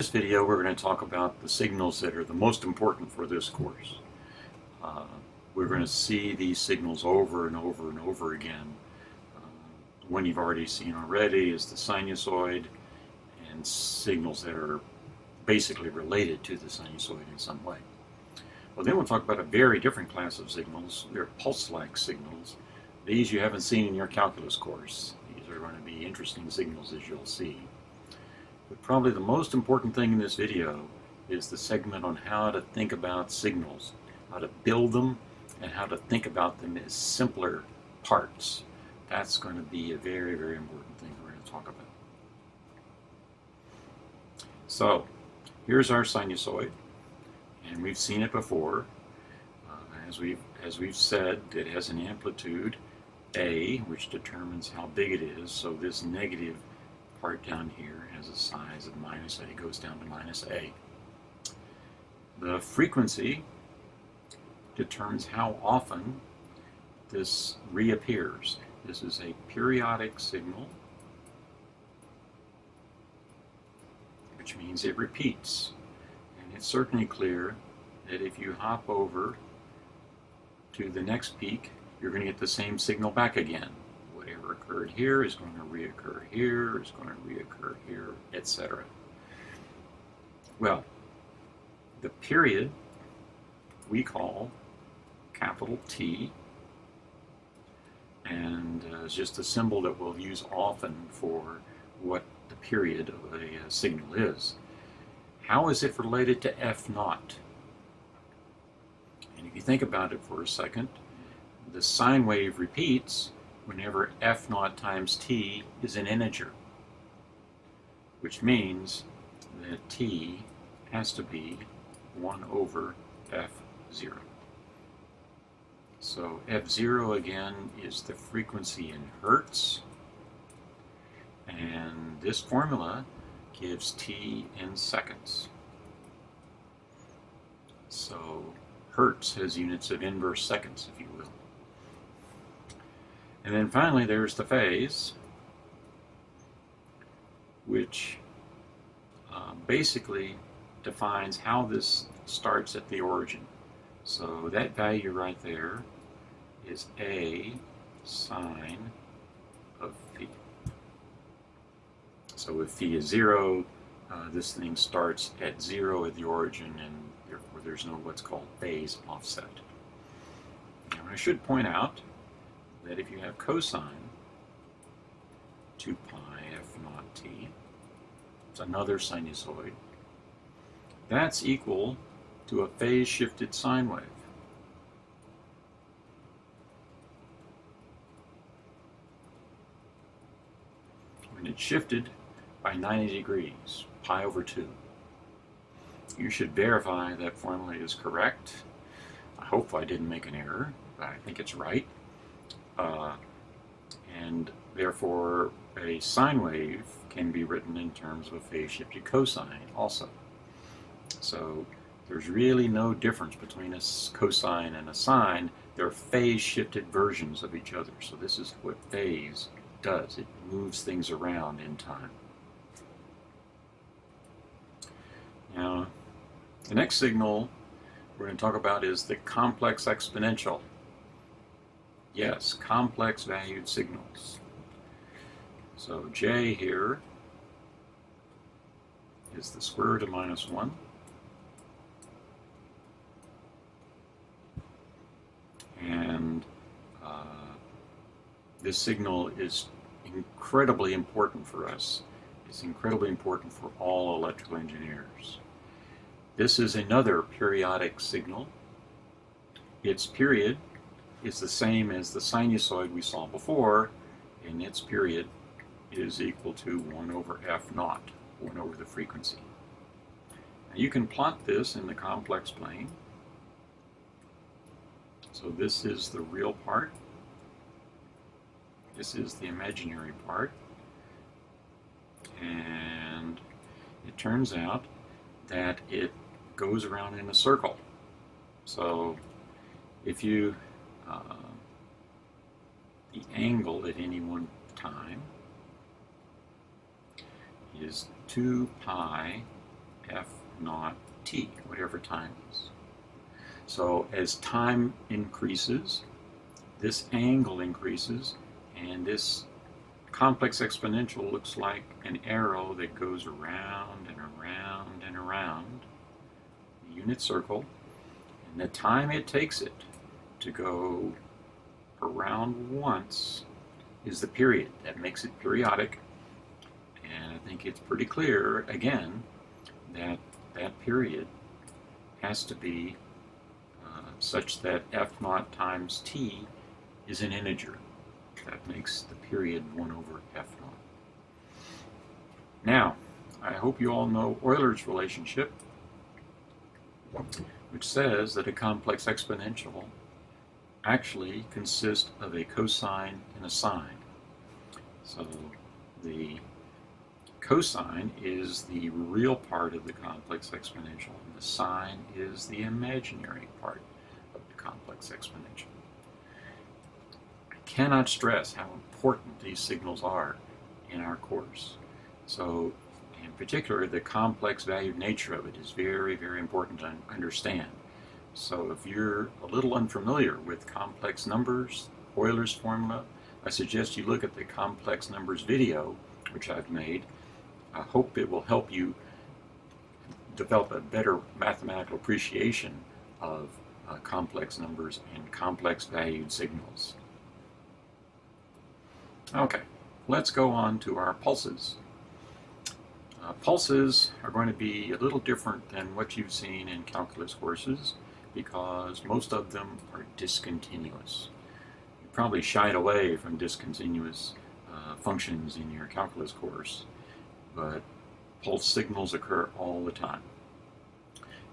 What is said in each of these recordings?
In this video, we're going to talk about the signals that are the most important for this course. Uh, we're going to see these signals over and over and over again. The one you've already seen already is the sinusoid, and signals that are basically related to the sinusoid in some way. Well, then we'll talk about a very different class of signals. They're pulse-like signals. These you haven't seen in your calculus course. These are going to be interesting signals, as you'll see. But probably the most important thing in this video is the segment on how to think about signals, how to build them, and how to think about them as simpler parts. That's going to be a very, very important thing we're going to talk about. So, here's our sinusoid, and we've seen it before. As we've said, it has an amplitude A, which determines how big it is. So this negative part down here has a size of minus A, goes down to minus A. The frequency determines how often this reappears. This is a periodic signal, which means it repeats. And it's certainly clear that if you hop over to the next peak, you're going to get the same signal back again. Whatever occurred here is going to reoccur here, is going to reoccur here, etc. Well, the period we call capital T, and it's just a symbol that we'll use often for what the period of a signal is. How is it related to F naught? And if you think about it for a second, the sine wave repeats whenever F naught times T is an integer, which means that T has to be 1 over F0. So F0 again is the frequency in hertz, and this formula gives T in seconds. So hertz has units of inverse seconds, if you will. And then finally there's the phase, which basically defines how this starts at the origin. So that value right there is A sine of phi. So if phi is 0, this thing starts at 0 at the origin, and therefore there's no what's called phase offset. Now I should point out that if you have cosine 2 pi f naught t, it's another sinusoid, that's equal to a phase-shifted sine wave. When it's shifted by 90 degrees, pi over 2. You should verify that formula is correct. I hope I didn't make an error, but I think it's right. And therefore a sine wave can be written in terms of a phase-shifted cosine also. So there's really no difference between a cosine and a sine. They're phase-shifted versions of each other. So this is what phase does. It moves things around in time. Now, the next signal we're going to talk about is the complex exponential. Yes, complex valued signals. So J here is the square root of minus 1. And this signal is incredibly important for us. It's incredibly important for all electrical engineers. This is another periodic signal. Its period is the same as the sinusoid we saw before, and its period is equal to 1 over f naught, 1 over the frequency. Now you can plot this in the complex plane. So this is the real part. This is the imaginary part. And it turns out that it goes around in a circle. So if you the angle at any one time is 2 pi naught t, whatever time is. So as time increases, this angle increases, and this complex exponential looks like an arrow that goes around and around and around the unit circle, and the time it takes it to go around once is the period. That makes it periodic, and I think it's pretty clear, again, that that period has to be such that f naught times t is an integer. That makes the period 1 over f naught. Now, I hope you all know Euler's relationship, which says that a complex exponential actually consists of a cosine and a sine. So the cosine is the real part of the complex exponential, and the sine is the imaginary part of the complex exponential. I cannot stress how important these signals are in our course. So, in particular, the complex valued nature of it is very, very important to understand. So if you're a little unfamiliar with complex numbers, Euler's formula, I suggest you look at the complex numbers video, which I've made. I hope it will help you develop a better mathematical appreciation of complex numbers and complex valued signals. Okay, let's go on to our pulses. Pulses are going to be a little different than what you've seen in calculus courses because most of them are discontinuous. You probably shied away from discontinuous functions in your calculus course, but pulse signals occur all the time.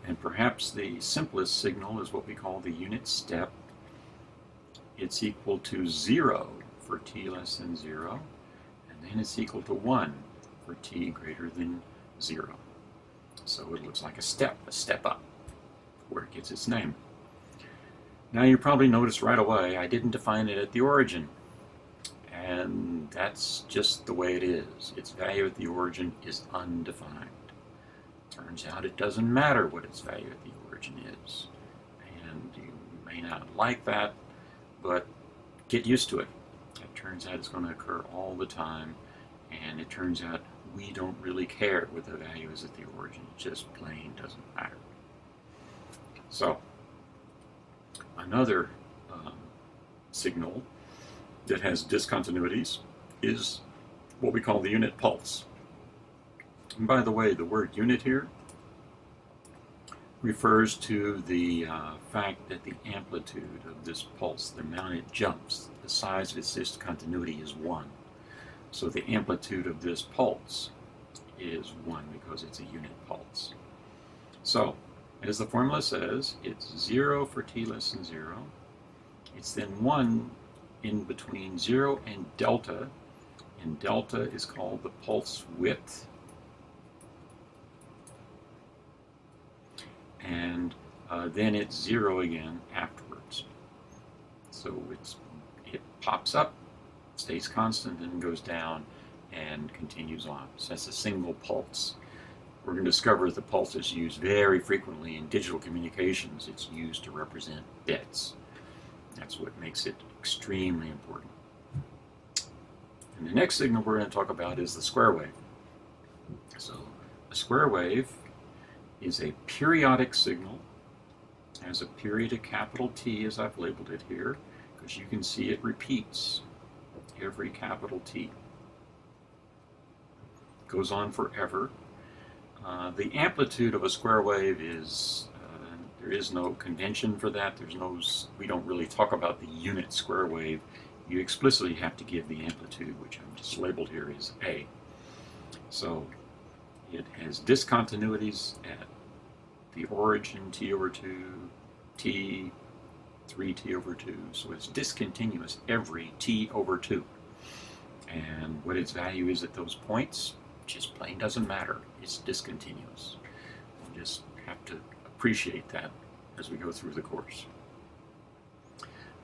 And perhaps the simplest signal is what we call the unit step. It's equal to 0 for t less than 0, and then it's equal to 1 for t greater than 0. So it looks like a step up, where it gets its name. Now you probably noticed right away I didn't define it at the origin, and that's just the way it is. Its value at the origin is undefined. Turns out it doesn't matter what its value at the origin is, and you may not like that, but get used to it. It turns out it's going to occur all the time, and it turns out we don't really care what the value is at the origin. It just plain doesn't matter. So, another signal that has discontinuities is what we call the unit pulse. And by the way, the word unit here refers to the fact that the amplitude of this pulse, the amount it jumps, the size of its discontinuity is 1. So the amplitude of this pulse is 1 because it's a unit pulse. So, as the formula says, it's 0 for t less than 0. It's then 1 in between 0 and delta, and delta is called the pulse width. And then it's 0 again afterwards. So it pops up, stays constant, and goes down and continues on. So that's a single pulse. We're going to discover the pulse is used very frequently in digital communications. It's used to represent bits. That's what makes it extremely important. And the next signal we're going to talk about is the square wave. So a square wave is a periodic signal, has a period of capital T as I've labeled it here, because you can see it repeats every capital T. It goes on forever. The amplitude of a square wave is, there is no convention for that. We don't really talk about the unit square wave. You explicitly have to give the amplitude, which I've just labeled here as A. So it has discontinuities at the origin t over 2, t, 3t over 2. So it's discontinuous every t over 2. And what its value is at those points just plain doesn't matter. It's discontinuous. We'll just have to appreciate that as we go through the course.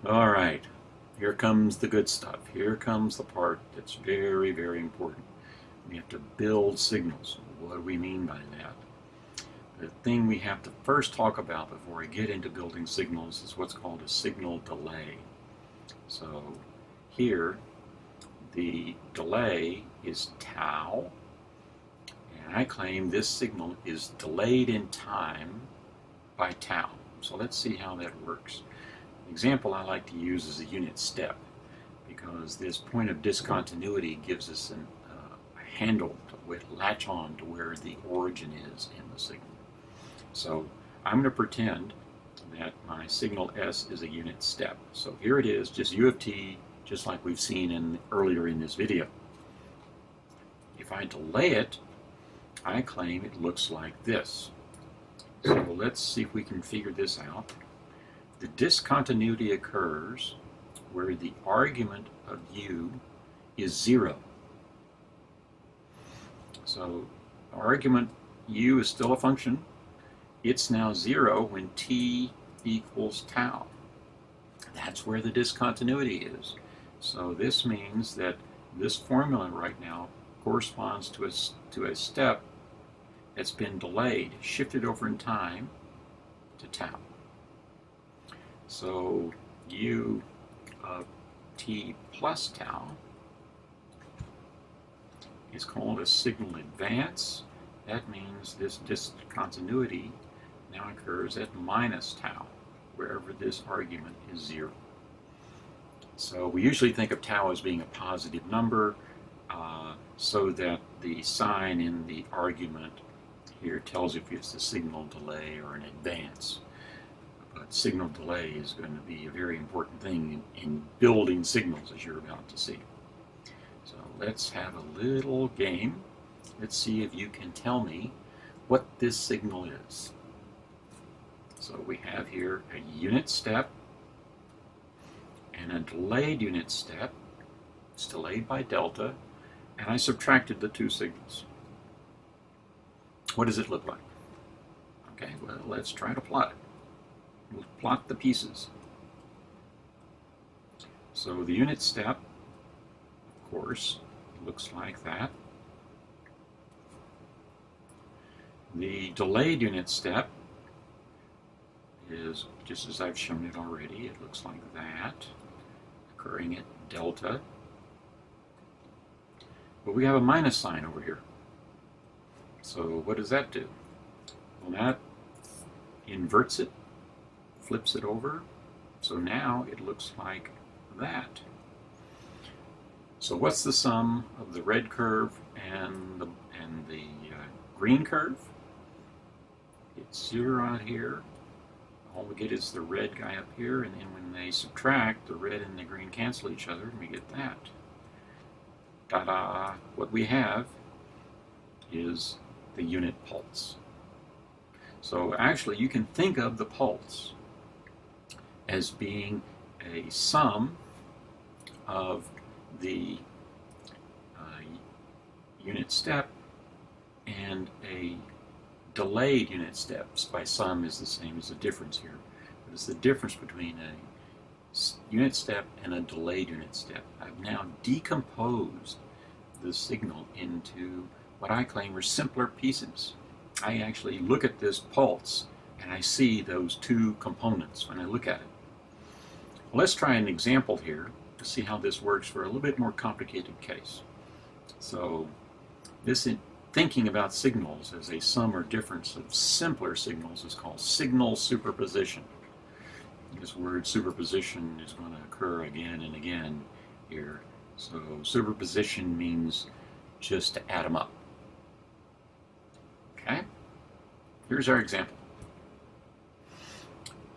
All right, here comes the good stuff. Here comes the part that's very, very important. We have to build signals. What do we mean by that? the thing we have to first talk about before we get into building signals is what's called a signal delay. So here, the delay is tau, and I claim this signal is delayed in time by tau. So let's see how that works. An example I like to use is a unit step, because this point of discontinuity gives us a handle to latch on to where the origin is in the signal. So I'm going to pretend that my signal S is a unit step. So here it is, just U of t, just like we've seen earlier in this video. If I delay it, I claim it looks like this. So let's see if we can figure this out. The discontinuity occurs where the argument of U is 0. So argument U is still a function. It's now 0 when t equals tau. That's where the discontinuity is. So this means that this formula right now corresponds to a step that's been delayed, shifted over in time to tau. So U of t plus tau is called a signal advance. That means this discontinuity now occurs at minus tau, wherever this argument is 0. So we usually think of tau as being a positive number, so that the sign in the argument here tells if it's a signal delay or an advance. But signal delay is going to be a very important thing in building signals, as you're about to see. So let's have a little game. Let's see if you can tell me what this signal is. So we have here a unit step and a delayed unit step. It's delayed by delta, and I subtracted the two signals. What does it look like? Okay, well, let's try to plot it. We'll plot the pieces. So the unit step, of course, looks like that. The delayed unit step is just as I've shown it already. It looks like that, occurring at delta. But we have a minus sign over here. So what does that do? Well, that inverts it, flips it over. So now it looks like that. So what's the sum of the red curve and the green curve? It's 0 out here. All we get is the red guy up here, and then when they subtract, the red and the green cancel each other, and we get that. Ta-da! What we have is the unit pulse. So actually, you can think of the pulse as being a sum of the unit step and a delayed unit steps. By sum is the same as the difference here. But it's the difference between a unit step and a delayed unit step. I've now decomposed the signal into what I claim are simpler pieces. I actually look at this pulse and I see those two components when I look at it. Well, let's try an example here to see how this works for a little bit more complicated case. So this thinking about signals as a sum or difference of simpler signals is called signal superposition. This word superposition is going to occur again and again here. So superposition means just to add them up. Okay? Here's our example.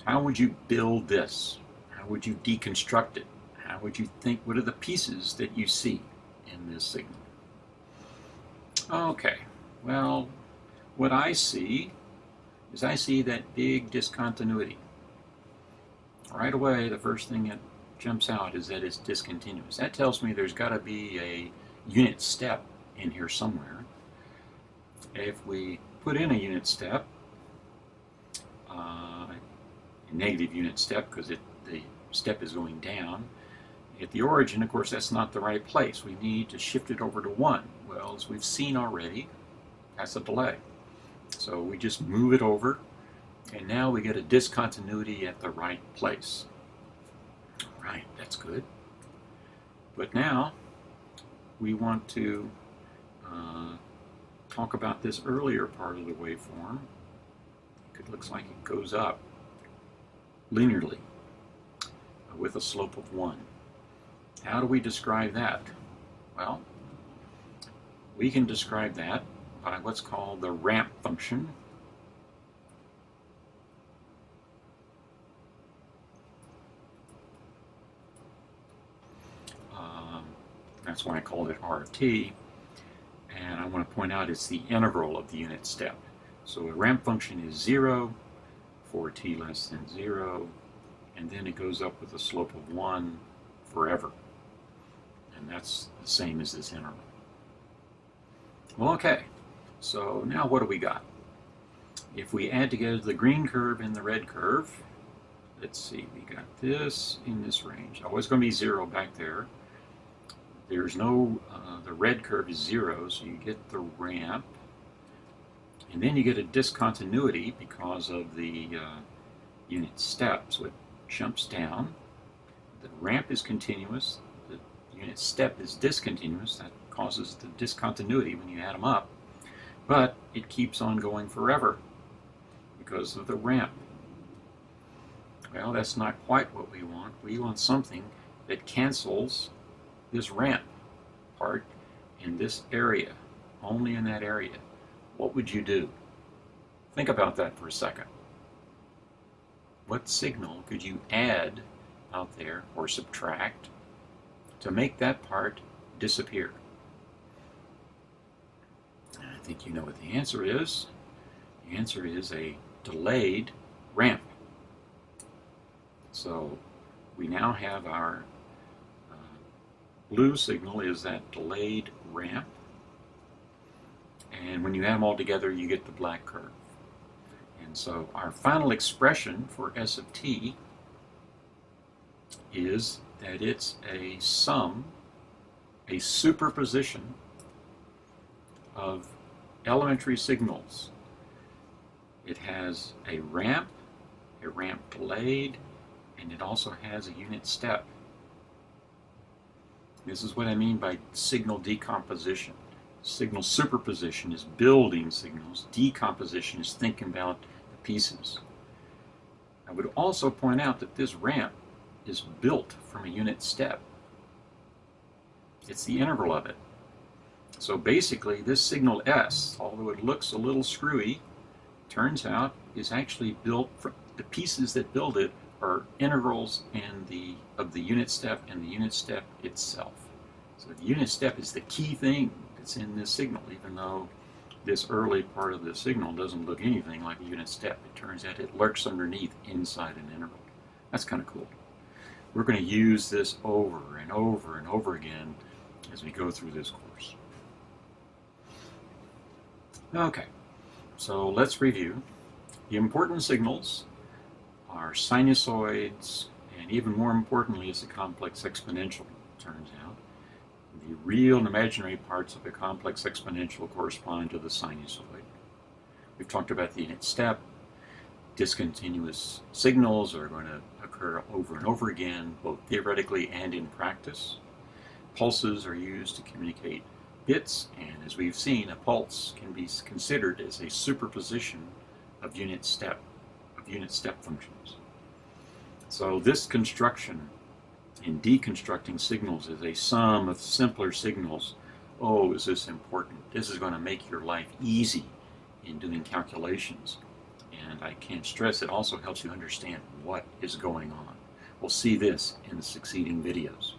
How would you build this? How would you deconstruct it? How would you think, what are the pieces that you see in this signal? Okay, well, what I see is I see that big discontinuity. Right away, the first thing that jumps out is that it's discontinuous. That tells me there's got to be a unit step in here somewhere. If we put in a unit step, a negative unit step because the step is going down, at the origin, of course, that's not the right place. We need to shift it over to 1. Well, as we've seen already, that's a delay. So we just move it over, and now we get a discontinuity at the right place. All right, that's good. But now we want to talk about this earlier part of the waveform. It looks like it goes up linearly with a slope of 1. How do we describe that? Well, we can describe that by what's called the ramp function. That's why I called it RT. And I want to point out it's the integral of the unit step. So a ramp function is 0 for t less than 0, and then it goes up with a slope of 1 forever. And that's the same as this interval. Well, okay, so now what do we got? If we add together the green curve and the red curve, let's see, we got this in this range. Always going to be 0 back there. There's no, the red curve is 0, so you get the ramp. And then you get a discontinuity because of the unit step, so it jumps down. The ramp is continuous, the unit step is discontinuous. That causes the discontinuity when you add them up. But it keeps on going forever because of the ramp. Well, that's not quite what we want. We want something that cancels this ramp part in this area, only in that area. What would you do? Think about that for a second. What signal could you add out there or subtract to make that part disappear? I think you know what the answer is. The answer is a delayed ramp. So we now have our blue signal is that delayed ramp. And when you add them all together, you get the black curve. And so our final expression for S of t is that it's a sum, a superposition of elementary signals. It has a ramp delayed, and it also has a unit step. This is what I mean by signal decomposition. Signal superposition is building signals. Decomposition is thinking about the pieces. I would also point out that this ramp is built from a unit step. It's the integral of it. So basically this signal S, although it looks a little screwy, turns out is actually built from the pieces that build it are integrals of the unit step and the unit step itself. So the unit step is the key thing that's in this signal, even though this early part of the signal doesn't look anything like a unit step. It turns out it lurks underneath inside an integral. That's kind of cool. We're going to use this over and over and over again as we go through this course. Okay, so let's review. The important signals are sinusoids, and even more importantly is the complex exponential, turns out. The real and imaginary parts of a complex exponential correspond to the sinusoid. We've talked about the unit step. Discontinuous signals are going to occur over and over again, both theoretically and in practice. Pulses are used to communicate bits, and as we've seen, a pulse can be considered as a superposition of unit step functions. So this construction in deconstructing signals is a sum of simpler signals. Oh, is this important? This is going to make your life easy in doing calculations. And I can't stress it also helps you understand what is going on. We'll see this in the succeeding videos.